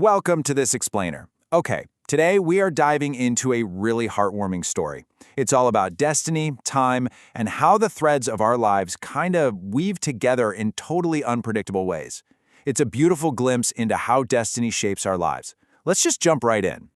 Welcome to this explainer. Okay, today we are diving into a really heartwarming story. It's all about destiny, time, and how the threads of our lives kind of weave together in totally unpredictable ways. It's a beautiful glimpse into how destiny shapes our lives. Let's just jump right in.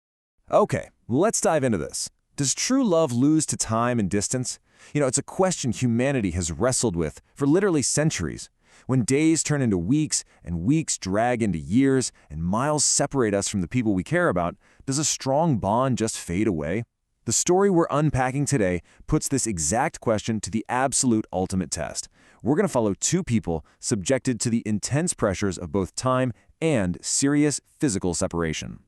Okay, let's dive into this. Does true love lose to time and distance? It's a question humanity has wrestled with for literally centuries. When days turn into weeks, and weeks drag into years, and miles separate us from the people we care about, does a strong bond just fade away? The story we're unpacking today puts this exact question to the absolute ultimate test. We're going to follow two people subjected to the intense pressures of both time and serious physical separation.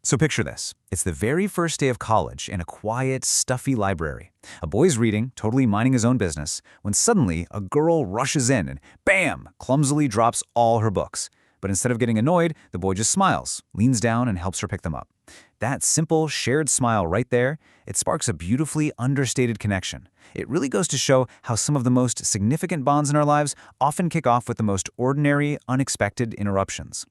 So picture this. It's the very first day of college in a quiet, stuffy library. A boy's reading, totally minding his own business, when suddenly a girl rushes in and, bam, clumsily drops all her books. But instead of getting annoyed, the boy just smiles, leans down, and helps her pick them up. That simple, shared smile right there, it sparks a beautifully understated connection. It really goes to show how some of the most significant bonds in our lives often kick off with the most ordinary, unexpected interruptions.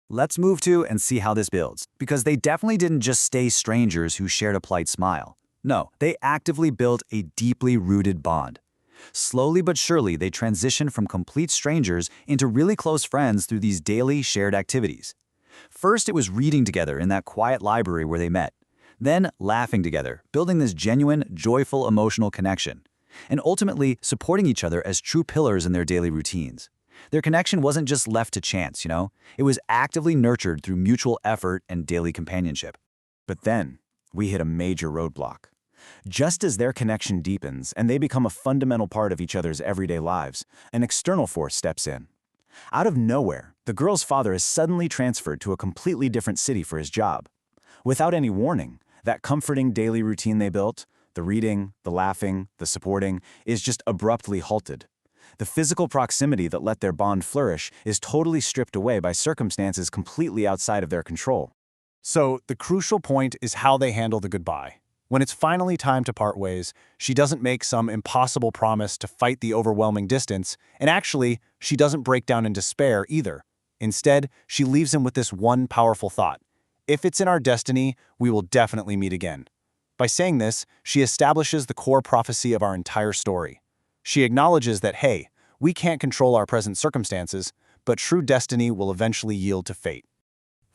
Let's move to and see how this builds, because they definitely didn't just stay strangers who shared a polite smile. No, they actively built a deeply rooted bond. Slowly but surely, they transitioned from complete strangers into really close friends through these daily shared activities. First, it was reading together in that quiet library where they met. Then, laughing together, building this genuine, joyful, emotional connection. And ultimately, supporting each other as true pillars in their daily routines. Their connection wasn't just left to chance, It was actively nurtured through mutual effort and daily companionship. But then, we hit a major roadblock. Just as their connection deepens and they become a fundamental part of each other's everyday lives, an external force steps in. Out of nowhere, the girl's father is suddenly transferred to a completely different city for his job. Without any warning, that comforting daily routine they built, the reading, the laughing, the supporting, is just abruptly halted. The physical proximity that let their bond flourish is totally stripped away by circumstances completely outside of their control. So, the crucial point is how they handle the goodbye. When it's finally time to part ways, she doesn't make some impossible promise to fight the overwhelming distance, and actually, she doesn't break down in despair either. Instead, she leaves him with this one powerful thought. If it's in our destiny, we will definitely meet again. By saying this, she establishes the core prophecy of our entire story. She acknowledges that, hey, we can't control our present circumstances, but true destiny will eventually yield to fate.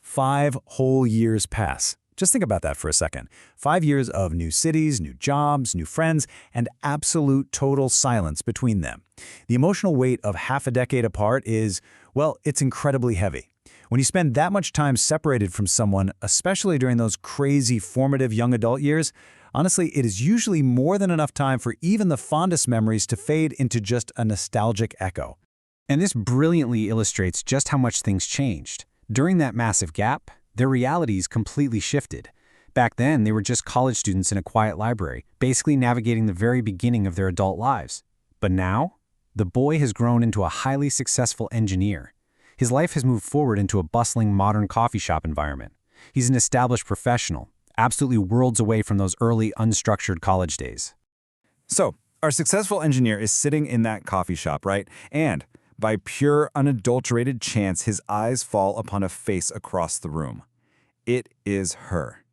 5 whole years pass. Just think about that for a second. 5 years of new cities, new jobs, new friends, and absolute total silence between them. The emotional weight of half a decade apart is, well, it's incredibly heavy. When you spend that much time separated from someone, especially during those crazy formative young adult years, honestly, it is usually more than enough time for even the fondest memories to fade into just a nostalgic echo. And this brilliantly illustrates just how much things changed. During that massive gap, their realities completely shifted. Back then, they were just college students in a quiet library, basically navigating the very beginning of their adult lives. But now, the boy has grown into a highly successful engineer. His life has moved forward into a bustling modern coffee shop environment. He's an established professional, absolutely worlds away from those early, unstructured college days. So, our successful engineer is sitting in that coffee shop, right? And by pure, unadulterated chance, his eyes fall upon a face across the room. It is her.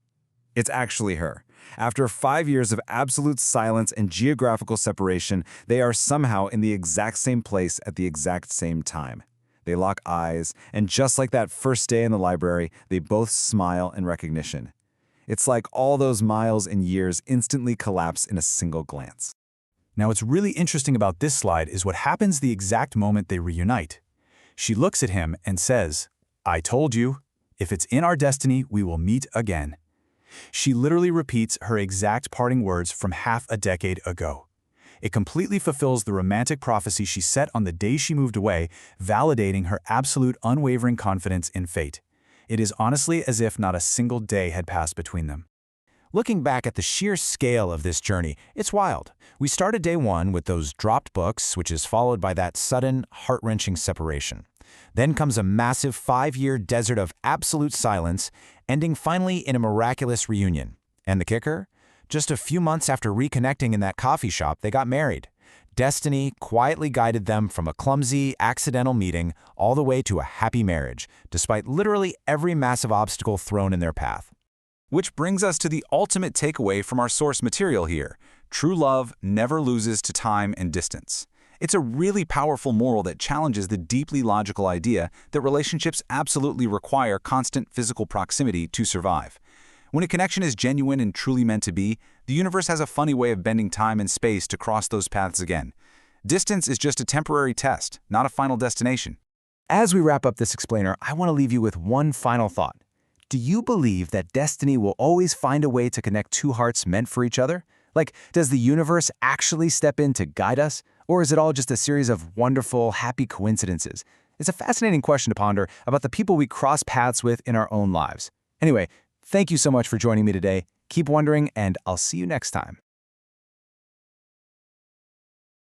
It's actually her. After 5 years of absolute silence and geographical separation, they are somehow in the exact same place at the exact same time. They lock eyes, and just like that first day in the library, they both smile in recognition. It's like all those miles and years instantly collapse in a single glance. Now, what's really interesting about this slide is what happens the exact moment they reunite. She looks at him and says, "I told you, if it's in our destiny, we will meet again." She literally repeats her exact parting words from half a decade ago. It completely fulfills the romantic prophecy she set on the day she moved away, validating her absolute unwavering confidence in fate. It is honestly as if not a single day had passed between them. Looking back at the sheer scale of this journey, it's wild. We started day one with those dropped books, which is followed by that sudden, heart-wrenching separation. Then comes a massive 5-year desert of absolute silence, ending finally in a miraculous reunion. And the kicker? Just a few months after reconnecting in that coffee shop, they got married. Destiny quietly guided them from a clumsy, accidental meeting all the way to a happy marriage, despite literally every massive obstacle thrown in their path. Which brings us to the ultimate takeaway from our source material here. True love never loses to time and distance. It's a really powerful moral that challenges the deeply logical idea that relationships absolutely require constant physical proximity to survive. When a connection is genuine and truly meant to be, the universe has a funny way of bending time and space to cross those paths again. Distance is just a temporary test, not a final destination. As we wrap up this explainer, I want to leave you with one final thought. Do you believe that destiny will always find a way to connect two hearts meant for each other? Like, does the universe actually step in to guide us? Or is it all just a series of wonderful, happy coincidences? It's a fascinating question to ponder about the people we cross paths with in our own lives. Anyway, thank you so much for joining me today. Keep wondering, and I'll see you next time.